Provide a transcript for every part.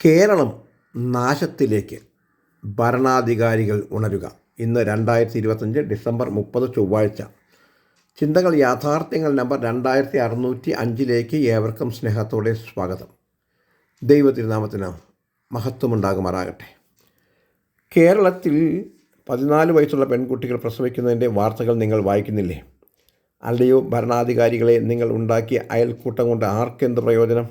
കേരളം നാശത്തിലേക്ക് ഭരണാധികാരികൾ ഉണരുക. ഇന്ന് 2025 ഡിസംബർ 30 ചൊവ്വാഴ്ച. ചിന്തകൾ യാഥാർത്ഥ്യങ്ങൾ നമ്പർ 2605 ഏവർക്കും സ്നേഹത്തോടെ സ്വാഗതം. ദൈവതിരുനാമത്തിന് മഹത്വമുണ്ടാകുമാറാകട്ടെ. കേരളത്തിൽ 14 വയസ്സുള്ള പെൺകുട്ടികൾ പ്രസവിക്കുന്നതിൻ്റെ വാർത്തകൾ നിങ്ങൾ വായിക്കുന്നില്ലേ? അല്ലയോ ഭരണാധികാരികളെ, നിങ്ങൾ ഉണ്ടാക്കിയ അയൽക്കൂട്ടം കൊണ്ട് ആർക്കെന്ത് പ്രയോജനം?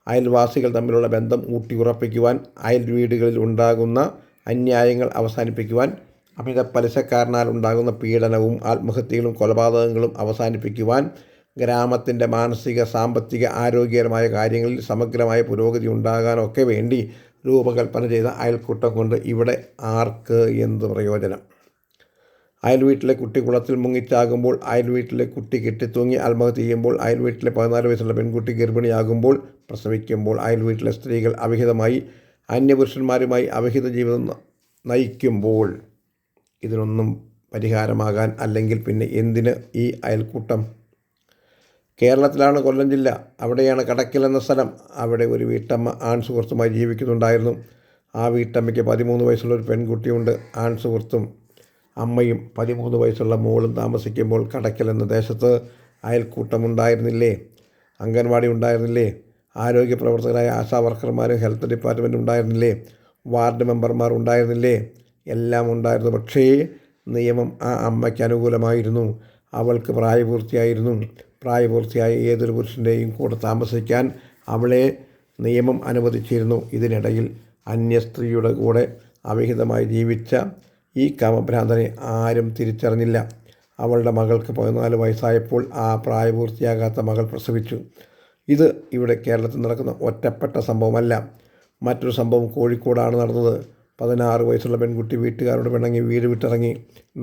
അയൽവാസികൾ തമ്മിലുള്ള ബന്ധം ഊട്ടിയുറപ്പിക്കുവാൻ, അയൽ വീടുകളിൽ ഉണ്ടാകുന്ന അന്യായങ്ങൾ അവസാനിപ്പിക്കുവാൻ, അമിത പലിശക്കാരനാൽ ഉണ്ടാകുന്ന പീഡനവും ആത്മഹത്യകളും കൊലപാതകങ്ങളും അവസാനിപ്പിക്കുവാൻ, ഗ്രാമത്തിൻ്റെ മാനസിക, സാമ്പത്തിക, ആരോഗ്യകരമായ കാര്യങ്ങളിൽ സമഗ്രമായ പുരോഗതി ഉണ്ടാകാനൊക്കെ വേണ്ടി രൂപകൽപ്പന ചെയ്ത അയൽക്കൂട്ടം കൊണ്ട് ഇവിടെ ആർക്ക് എന്ത് പ്രയോജനം? അയൽ വീട്ടിലെ കുട്ടി കുളത്തിൽ മുങ്ങിച്ചാകുമ്പോൾ, അയൽ വീട്ടിലെ കുട്ടി കെട്ടിത്തൂങ്ങി ആത്മഹത്യ ചെയ്യുമ്പോൾ, അയൽ വീട്ടിലെ 14 വയസ്സുള്ള പെൺകുട്ടി ഗർഭിണിയാകുമ്പോൾ, പ്രസവിക്കുമ്പോൾ, അയൽ വീട്ടിലെ സ്ത്രീകൾ അവിഹിതമായി അന്യപുരുഷന്മാരുമായി അവിഹിത ജീവിതം നയിക്കുമ്പോൾ, ഇതിനൊന്നും പരിഹാരമാകാൻ അല്ലെങ്കിൽ പിന്നെ എന്തിന് ഈ അയൽക്കൂട്ടം? കേരളത്തിലാണ് കൊല്ലം ജില്ല. അവിടെയാണ് കടക്കൽ എന്ന സ്ഥലം. അവിടെ ഒരു വീട്ടമ്മ ആൺ സുഹൃത്തുമായി ജീവിക്കുന്നുണ്ടായിരുന്നു. ആ വീട്ടമ്മയ്ക്ക് 13 വയസ്സുള്ള ഒരു പെൺകുട്ടിയുണ്ട്. ആൺ സുഹൃത്തും അമ്മയും 13 വയസ്സുള്ള മോളും താമസിക്കുമ്പോൾ കടക്കൽ എന്ന ദേശത്ത് അയൽക്കൂട്ടമുണ്ടായിരുന്നില്ലേ? അംഗൻവാടി ഉണ്ടായിരുന്നില്ലേ? ആരോഗ്യ പ്രവർത്തകരായ ആശാ വർക്കർമാരും ഹെൽത്ത് ഡിപ്പാർട്ട്മെൻറ്റ് ഉണ്ടായിരുന്നില്ലേ? വാർഡ് മെമ്പർമാർ ഉണ്ടായിരുന്നില്ലേ? എല്ലാം ഉണ്ടായിരുന്നു. പക്ഷേ നിയമം ആ അമ്മയ്ക്ക് അനുകൂലമായിരുന്നു. അവൾക്ക് പ്രായപൂർത്തിയായിരുന്നു. പ്രായപൂർത്തിയായ ഏതൊരു പുരുഷൻ്റെയും കൂടെ താമസിക്കാൻ അവളെ നിയമം അനുവദിച്ചിരുന്നു. ഇതിനിടയിൽ അന്യ സ്ത്രീയുടെ കൂടെ അവിഹിതമായി ജീവിച്ച ഈ കാമഭ്രാന്തനെ ആരും തിരിച്ചറിഞ്ഞില്ല. അവളുടെ മകൾക്ക് 14 വയസ്സായപ്പോൾ ആ പ്രായപൂർത്തിയാകാത്ത മകൾ പ്രസവിച്ചു. ഇത് ഇവിടെ കേരളത്തിൽ നടക്കുന്ന ഒറ്റപ്പെട്ട സംഭവമല്ല. മറ്റൊരു സംഭവം കോഴിക്കോടാണ് നടന്നത്. 16 വയസ്സുള്ള പെൺകുട്ടി വീട്ടുകാരോട് പിണങ്ങി വീട് വിട്ടിറങ്ങി.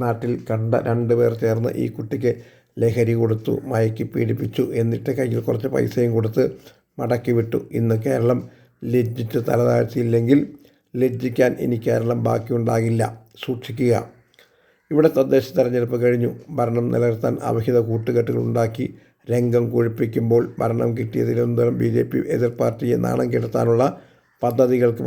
നാട്ടിൽ കണ്ട 2 പേർ ചേർന്ന് ഈ കുട്ടിക്ക് ലഹരി കൊടുത്തു, മയക്കി പീഡിപ്പിച്ചു. എന്നിട്ട് കയ്യിൽ കുറച്ച് പൈസയും കൊടുത്ത് മടക്കി വിട്ടു. ഇന്ന് കേരളം ലജ്ജിച്ച് തലതാഴ്ചയില്ലെങ്കിൽ ലജ്ജിക്കാൻ ഇനി കേരളം ബാക്കിയുണ്ടാകില്ല. സൂക്ഷിക്കുക. ഇവിടെ തദ്ദേശ തെരഞ്ഞെടുപ്പ് കഴിഞ്ഞു. ഭരണം നിലനിർത്താൻ അവിഹിത കൂട്ടുകെട്ടുകൾ ഉണ്ടാക്കി രംഗം കൊഴുപ്പിക്കുമ്പോൾ ഭരണം കിട്ടിയ തിരുവനന്തപുരം BJP എതിർ പാർട്ടിയെ നാണം കെടുത്താനുള്ള പദ്ധതികൾക്ക്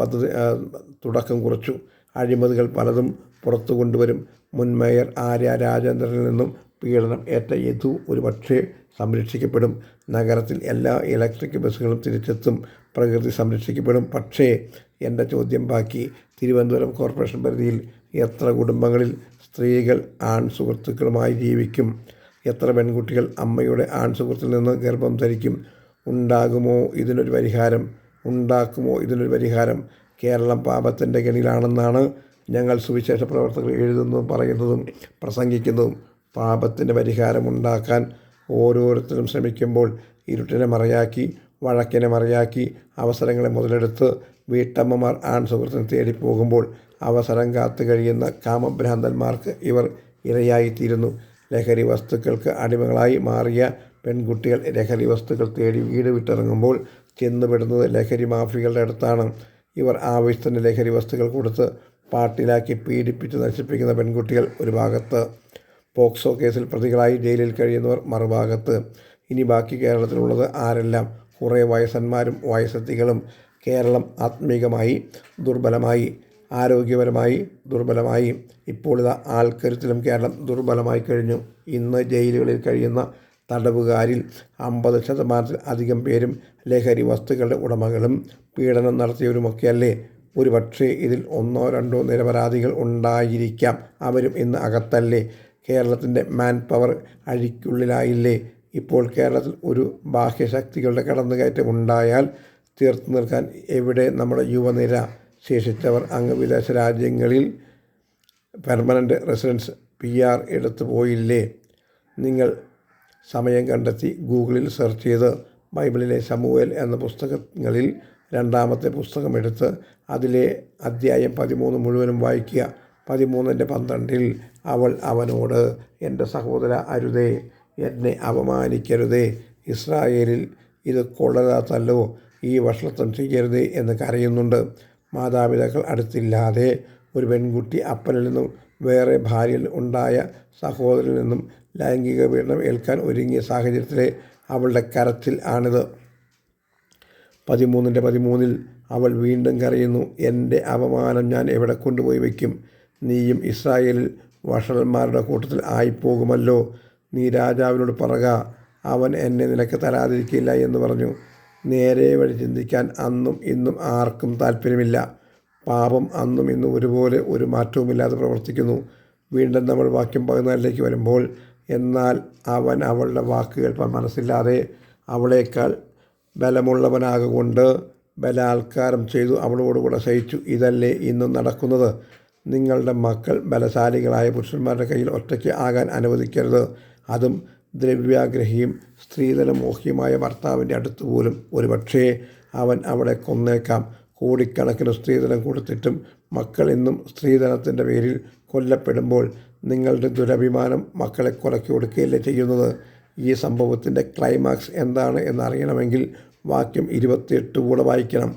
തുടക്കം കുറിച്ചു. അഴിമതികൾ പലതും പുറത്തു കൊണ്ടുവരും. മുൻ മേയർ ആര്യ രാജേന്ദ്രനിൽ നിന്നും പീഡനം ഏറ്റ യദു ഒരുപക്ഷേ സംരക്ഷിക്കപ്പെടും. നഗരത്തിൽ എല്ലാ ഇലക്ട്രിക് ബസ്സുകളും തിരിച്ചെത്തും. പ്രകൃതി സംരക്ഷിക്കപ്പെടും. പക്ഷേ എൻ്റെ ചോദ്യം ബാക്കി. തിരുവനന്തപുരം കോർപ്പറേഷൻ പരിധിയിൽ എത്ര കുടുംബങ്ങളിൽ സ്ത്രീകൾ ആൺ സുഹൃത്തുക്കളുമായി ജീവിക്കും? എത്ര പെൺകുട്ടികൾ അമ്മയുടെ ആൺ സുഹൃത്തിൽ നിന്ന് ഗർഭം ധരിക്കും? ഉണ്ടാകുമോ ഇതിനൊരു പരിഹാരം? ഉണ്ടാക്കുമോ ഇതിനൊരു പരിഹാരം? കേരളം പാപത്തിൻ്റെ കെണിയിലാണെന്നാണ് ഞങ്ങൾ സുവിശേഷ പ്രവർത്തകർ എഴുതുന്നതും പറയുന്നതും പ്രസംഗിക്കുന്നതും. പാപത്തിൻ്റെ പരിഹാരമുണ്ടാക്കാൻ ഓരോരുത്തരും ശ്രമിക്കുമ്പോൾ ഇരുട്ടിനെ മറയാക്കി, വഴക്കിനെ മറയാക്കി, അവസരങ്ങളെ മുതലെടുത്ത് വീട്ടമ്മമാർ ആൺ സുഹൃത്തിനെ തേടിപ്പോകുമ്പോൾ അവസരം കാത്തു കഴിയുന്ന കാമഭ്രാന്തന്മാർക്ക് ഇവർ ഇരയായിത്തീരുന്നു. ലഹരി വസ്തുക്കൾക്ക് അടിമകളായി മാറിയ പെൺകുട്ടികൾ ലഹരി വസ്തുക്കൾ തേടി വീട് വിട്ടിറങ്ങുമ്പോൾ ചെന്നുപെടുന്നത് ലഹരി മാഫിയകളുടെ അടുത്താണ്. ഇവർ ആവശ്യത്തിന് ലഹരി വസ്തുക്കൾ കൊടുത്ത് പാട്ടിലാക്കി പീഡിപ്പിച്ച് നശിപ്പിക്കുന്ന പെൺകുട്ടികൾ ഒരു ഭാഗത്ത്, പോക്സോ കേസിൽ പ്രതികളായി ജയിലിൽ കഴിയുന്നവർ മറുഭാഗത്ത്. ഇനി ബാക്കി കേരളത്തിലുള്ളത് ആരെല്ലാം? കുറേ വയസ്സന്മാരും വയസ്സത്തികളും. കേരളം ആത്മീകമായി ദുർബലമായി, ആരോഗ്യപരമായി ദുർബലമായി. ഇപ്പോൾ ഇതാ ആൾക്കരുത്തിലും കേരളം ദുർബലമായി കഴിഞ്ഞു. ഇന്ന് ജയിലുകളിൽ കഴിയുന്ന തടവുകാരിൽ 50% അധികം പേരും ലഹരി വസ്തുക്കളുടെ ഉടമകളും പീഡനം നടത്തിയവരുമൊക്കെയല്ലേ? ഒരുപക്ഷേ ഇതിൽ 1-2 നിരപരാധികൾ ഉണ്ടായിരിക്കാം. അവരും ഇന്ന് അകത്തല്ലേ? കേരളത്തിൻ്റെ മാൻ പവർ അഴിക്കുള്ളിലായില്ലേ? ഇപ്പോൾ കേരളത്തിൽ ഒരു ബാഹ്യശക്തികളുടെ കടന്നുകയറ്റം ഉണ്ടായാൽ തീർത്തു നിൽക്കാൻ എവിടെ നമ്മുടെ യുവനിര? ശേഷിച്ചവർ അങ്ങ് വിദേശ രാജ്യങ്ങളിൽ പെർമനൻ്റ് റെസിഡൻസ് PR എടുത്തു പോയില്ലേ? നിങ്ങൾ സമയം കണ്ടെത്തി ഗൂഗിളിൽ സെർച്ച് ചെയ്ത് ബൈബിളിലെ ശമൂവേൽ എന്ന പുസ്തകങ്ങളിൽ 2ാമത്തെ പുസ്തകം എടുത്ത് അതിലെ അധ്യായം 13 മുഴുവനും വായിക്കുക. 13:12 അവൾ അവനോട്, എൻ്റെ സഹോദര അരുതേ, എന്നെ അപമാനിക്കരുതേ, ഇസ്രായേലിൽ ഇത് കൊള്ളരുതാത്തല്ലോ, ഈ വഷളത്വം ചെയ്യരുതേ എന്ന് കരയുന്നുണ്ട്. മാതാപിതാക്കൾ അടുത്തില്ലാതെ ഒരു പെൺകുട്ടി അപ്പനിൽ നിന്നും വേറെ ഭാര്യയിൽ ഉണ്ടായ സഹോദരനിൽ നിന്നും ലൈംഗിക പീഡനം ഏൽക്കാൻ ഒരുങ്ങിയ സാഹചര്യത്തിലെ അവളുടെ കരച്ചിൽ ആണിത്. 13:13 അവൾ വീണ്ടും കരയുന്നു. എൻ്റെ അപമാനം ഞാൻ എവിടെ കൊണ്ടുപോയി വയ്ക്കും? നീയും ഇസ്രായേലിൽ വഷളന്മാരുടെ കൂട്ടത്തിൽ ആയിപ്പോകുമല്ലോ. നീ രാജാവിനോട് പറക, അവൻ എന്നെ നിനക്ക് തരാതിരിക്കില്ല എന്ന് പറഞ്ഞു. നേരെ വഴി ചിന്തിക്കാൻ അന്നും ഇന്നും ആർക്കും താല്പര്യമില്ല. പാപം അന്നും ഇന്നും ഒരുപോലെ ഒരു മാറ്റവുമില്ലാതെ പ്രവർത്തിക്കുന്നു. വീണ്ടും നമ്മൾ വാക്യം 14 വരുമ്പോൾ, എന്നാൽ അവൻ അവളുടെ വാക്ക് കേൾപ്പാൻ മനസ്സില്ലാതെ അവളേക്കാൾ ബലമുള്ളവനാകൊണ്ട് ബലാത്കാരം ചെയ്തു അവളോടുകൂടെ സഹിച്ചു. ഇതല്ലേ ഇന്നും നടക്കുന്നത്? നിങ്ങളുടെ മക്കൾ ബലശാലികളായ പുരുഷന്മാരുടെ കയ്യിൽ ഒറ്റയ്ക്ക് ആകാൻ അനുവദിക്കരുത്. അതും ദ്രവ്യാഗ്രഹിയും സ്ത്രീധനമോഹിയുമായ ഭർത്താവിൻ്റെ അടുത്ത് പോലും. ഒരുപക്ഷേ അവൻ അവളെ കൊന്നേക്കാം. കോടിക്കണക്കിന് സ്ത്രീധനം കൊടുത്തിട്ടും മക്കൾ ഇന്നും സ്ത്രീധനത്തിൻ്റെ പേരിൽ കൊല്ലപ്പെടുമ്പോൾ നിങ്ങളുടെ ദുരഭിമാനം മക്കളെ കൊലയ്ക്ക് കൊടുക്കുകയല്ലേ ചെയ്യുന്നത്? ഈ സംഭവത്തിൻ്റെ ക്ലൈമാക്സ് എന്താണ് എന്നറിയണമെങ്കിൽ വാക്യം 28 കൂടെ വായിക്കണം.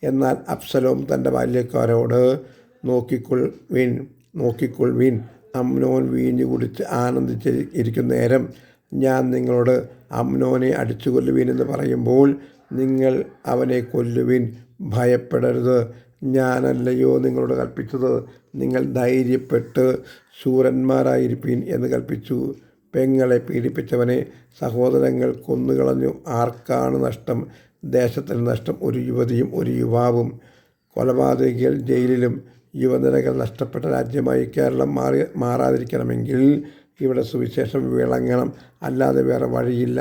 എന്നാൽ അബ്സലോം തൻ്റെ ബാല്യക്കാരോട്, നോക്കിക്കൊള്ളുവീൻ, അമ്നോൻ വീഞ്ഞു കുടിച്ച് ആനന്ദിച്ച് ഇരിക്കുന്ന നേരം ഞാൻ നിങ്ങളോട് അമ്നോനെ അടിച്ചു കൊല്ലുവീൻ എന്ന് പറയുമ്പോൾ നിങ്ങൾ അവനെ കൊല്ലുവീൻ. ഭയപ്പെടരുത്, ഞാനല്ലയോ നിങ്ങളോട് കൽപ്പിച്ചത്? നിങ്ങൾ ധൈര്യപ്പെട്ട് ശൂരന്മാരായിരിപ്പീൻ എന്ന് കൽപ്പിച്ചു. പെങ്ങളെ പീഡിപ്പിച്ചവനെ സഹോദരങ്ങൾ കൊന്നുകളഞ്ഞു. ആർക്കാണ് നഷ്ടം? ദേശത്തിന് നഷ്ടം ഒരു യുവതിയും ഒരു യുവാവും. കൊലപാതകികൾ ജയിലിലും യുവനിരകൾ നഷ്ടപ്പെട്ട രാജ്യമായി കേരളം മാറാതിരിക്കണമെങ്കിൽ ഇവിടെ സുവിശേഷം വിളങ്ങണം, അല്ലാതെ വേറെ വഴിയില്ല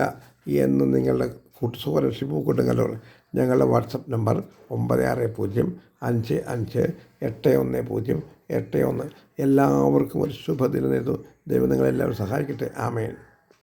എന്ന് നിങ്ങളുടെ കൂട്ടുസുഹൃൻ ഷിബു കൊടുങ്ങല്ലൂർ. ഞങ്ങളുടെ വാട്സപ്പ് നമ്പർ 9605581081. എല്ലാവർക്കും ഒരു ശുഭദിനം നേരുന്നു. ദൈവം നിങ്ങളെല്ലാവരും സഹായിക്കട്ടെ. ആമേൻ.